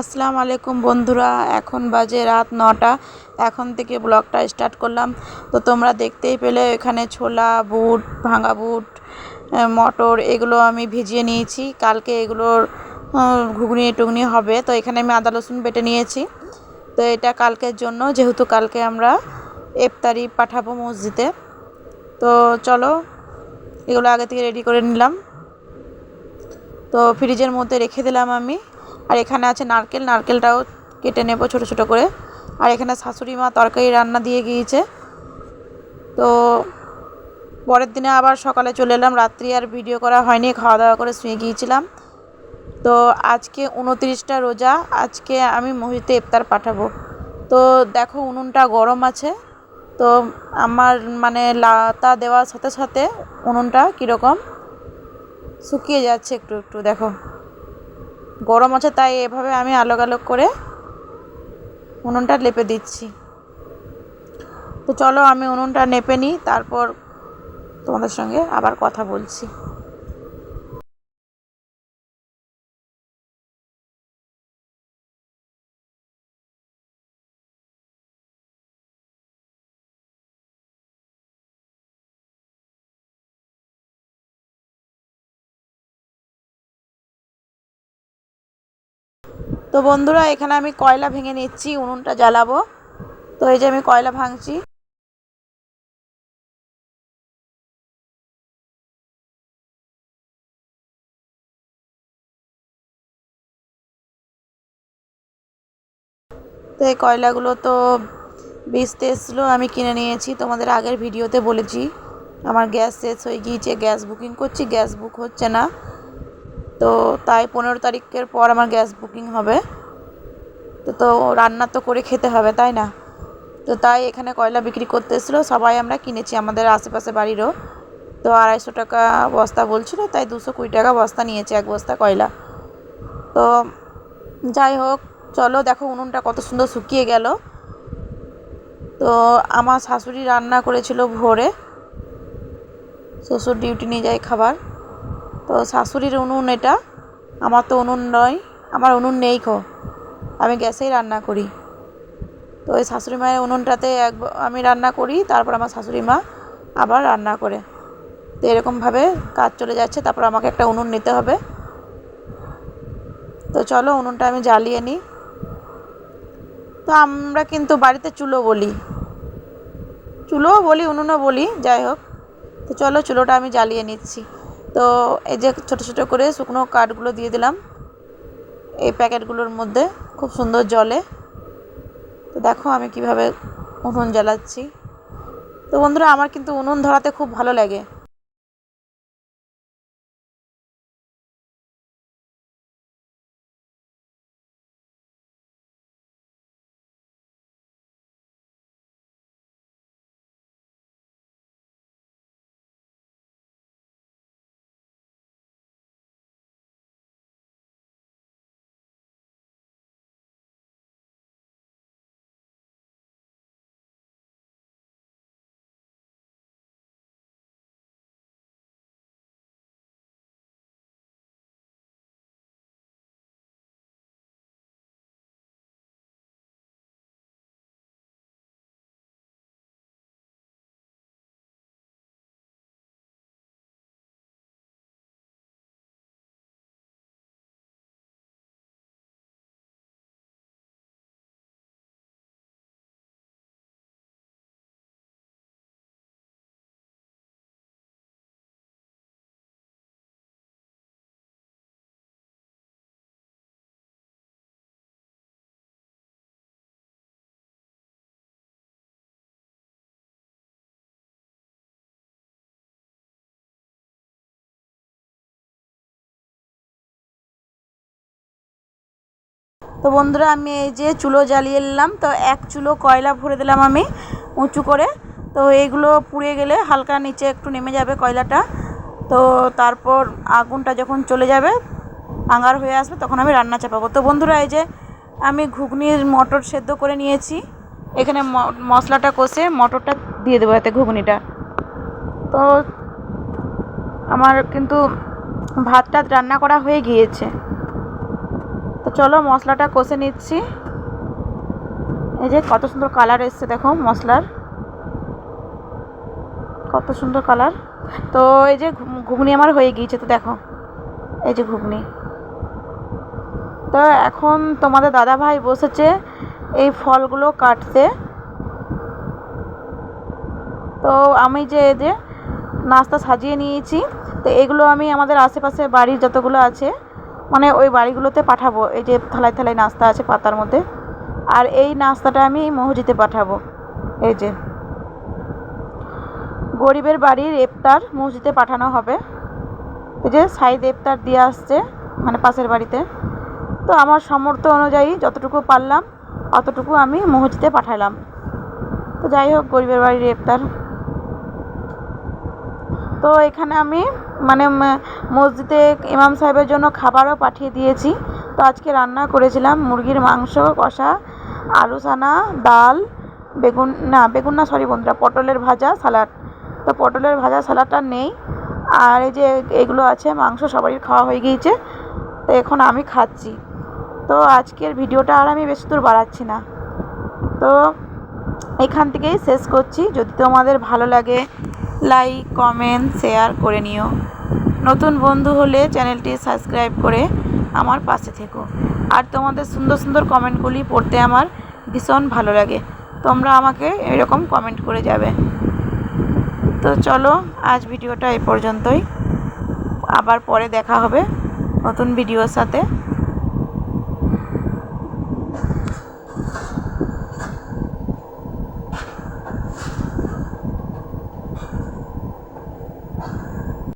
আসসালামু আলাইকুম বন্ধুরা, এখন বাজে রাত 9টা। এখন থেকে ব্লগটা স্টার্ট করলাম। তো তোমরা দেখতেই পেলে এখানে ছোলা, বুট, ভাঙা বুট, মটর এগুলো আমি ভিজিয়ে নিয়েছি। কালকে এগুলোর ঘুগনি টুগনি হবে। তো এখানে আমি আদা রসুন বেটে নিয়েছি। তো এটা কালকের জন্য, যেহেতু কালকে আমরা ইফতারি পাঠাবো মসজিদে। তো চলো এগুলো আগে থেকে রেডি করে নিলাম। তো ফ্রিজের মধ্যে রেখে দিলাম আমি। আর এখানে আছে নারকেলটাও কেটে নেব ছোট ছোট করে। আর এখানে শাশুড়ি মা তরকারি রান্না দিয়ে গিয়েছে। তো পরের দিনে আবার সকালে চলে এলাম, রাত্রি আর ভিডিও করা হয়নি, খাওয়া দাওয়া করে শুয়ে গিয়েছিলাম। তো আজকে 29টা রোজা, আজকে আমি মসজিদে ইফতার পাঠাবো। তো দেখো উনুনটা গরম আছে। তো আমার মানে লাতা দেওয়ার সাথে সাথে উনুনটা কীরকম শুকিয়ে যাচ্ছে, একটু একটু দেখো গরম আছে, তাই এভাবে আমি আলোক আলোক করে উনুনটা লেপে দিচ্ছি। তো চলো আমি উনুনটা নেপে নিই, তারপর তোমাদের সঙ্গে আবার কথা বলছি। তো বন্ধুরা, এখানে আমি কয়লা ভেঙে নিচ্ছি, উনুনটা জ্বালাবো। তো এই যে আমি কয়লা ভাঙছি। তো এই কয়লাগুলো তো বেচতে এসেছিলো, আমি কিনে নিয়েছি। তোমাদের আগের ভিডিওতে বলেছি আমার গ্যাস শেষ হয়ে গিয়েছে, গ্যাস বুকিং করছি, গ্যাস বুক হচ্ছে না। তো তাই 15 তারিখের পর আমার গ্যাস বুকিং হবে। তো রান্না তো করে খেতে হবে, তাই না? তো তাই এখানে কয়লা বিক্রি করতে এসেছিলো, সবাই আমরা কিনেছি, আমাদের আশেপাশে বাড়িরও। তো 250 টাকা বস্তা বলছিলো, তাই 220 টাকা বস্তা নিয়েছে এক বস্তা কয়লা। তো যাই হোক, চলো দেখো উনুনটা কত সুন্দর শুকিয়ে গেল। তো আমার শাশুড়ি রান্না করেছিল ভোরে, শ্বশুর ডিউটি নিয়ে যায় খাবার। তো শাশুড়ির উনুন এটা, আমার তো উনুন নয়, আমার উনুন নেই খো, আমি গ্যাসেই রান্না করি। তো ওই শাশুড়ি মায়ের উনুনটাতে আমি রান্না করি, তারপর আমার শাশুড়ি মা আবার রান্না করে। তো এরকমভাবে কাজ চলে যাচ্ছে, তারপর আমাকে একটা উনুন নিতে হবে। তো চলো উনুনটা আমি জ্বালিয়ে নিই। তো আমরা কিন্তু বাড়িতে চুলোও বলি উনুনও বলি, যাই হোক। তো চলো চুলোটা আমি জ্বালিয়ে নিচ্ছি। তো এই যে ছোটো ছোটো করে শুকনো কাঠগুলো দিয়ে দিলাম এই প্যাকেটগুলোর মধ্যে, খুব সুন্দর জ্বলে। তো দেখো আমি কিভাবে উনুন জ্বালাচ্ছি। তো বন্ধুরা, আমার কিন্তু উনুন ধরাতে খুব ভালো লাগে। তো বন্ধুরা, আমি এই যে চুলো জ্বালিয়ে নিলাম। তো এক চুলো কয়লা ভরে দিলাম আমি উঁচু করে। তো এইগুলো পুড়ে গেলে হালকা নিচে একটু নেমে যাবে কয়লাটা। তো তারপর আগুনটা যখন চলে যাবে, আঙার হয়ে আসবে, তখন আমি রান্না চাপাবো। তো বন্ধুরা, এই যে আমি ঘুগনির মটর সেদ্ধ করে নিয়েছি। এখানে মশলাটা কষে মটরটা দিয়ে দেবো এতে, ঘুগনিটা। তো আমার কিন্তু ভাত টাত রান্না করা হয়ে গিয়েছে। তো চলো মশলাটা কষে নিচ্ছি। এই যে কত সুন্দর কালার এসছে, দেখো মশলার কত সুন্দর কালার। তো এই যে ঘুগনি আমার হয়ে গিয়েছে, তো দেখো এই যে ঘুগনি। তো এখন তোমাদের দাদা ভাই বসেছে এই ফলগুলো কাটতে। তো আমি যে নাস্তা সাজিয়ে নিয়েছি, তো এগুলো আমি আমাদের আশেপাশে বাড়ির যতগুলো আছে মানে ওই বাড়িগুলোতে পাঠাবো। এই যে থালায় থালায় নাস্তা আছে পাতার মধ্যে, আর এই নাস্তাটা আমি মসজিদে পাঠাবো। এই যে গরিবের বাড়ির ইফতার মসজিদে পাঠানো হবে। এই যে সাইদ ইফতার দিয়ে আসছে মানে পাশের বাড়িতে। তো আমার সামর্থ্য অনুযায়ী যতটুকু পারলাম অতটুকু আমি মসজিদে পাঠালাম। তো যাই হোক, গরিবের বাড়ির ইফতার। তো এখানে আমি মানে মসজিদে ইমাম সাহেবের জন্য খাবারও পাঠিয়ে দিয়েছি। তো আজকে রান্না করেছিলাম মুরগির মাংস কষা, আলু সানা, ডাল, বেগুন না সরি বন্ধুরা, পটলের ভাজা, সালাড। তো পটলের ভাজা সালাডটা নেই, আর এই যে এগুলো আছে মাংস, সবারই খাওয়া হয়ে গিয়েছে। তো এখন আমি খাচ্ছি। তো আজকের ভিডিওটা আর আমি বেশি দূর বাড়াচ্ছি না, তো এখান থেকেই শেষ করছি। যদি তোমাদের ভালো লাগে লাইক কমেন্ট শেয়ার করে নিও। নতুন বন্ধু হলে চ্যানেলটি সাবস্ক্রাইব করে আমার পাশে থেকো। আর তোমাদের সুন্দর সুন্দর কমেন্টগুলি পড়তে আমার ভীষণ ভালো লাগে, তোমরা আমাকে এরকম কমেন্ট করে যাবে। তো চলো আজ ভিডিওটা এই পর্যন্তই, আবার পরে দেখা হবে নতুন ভিডিওর সাথে।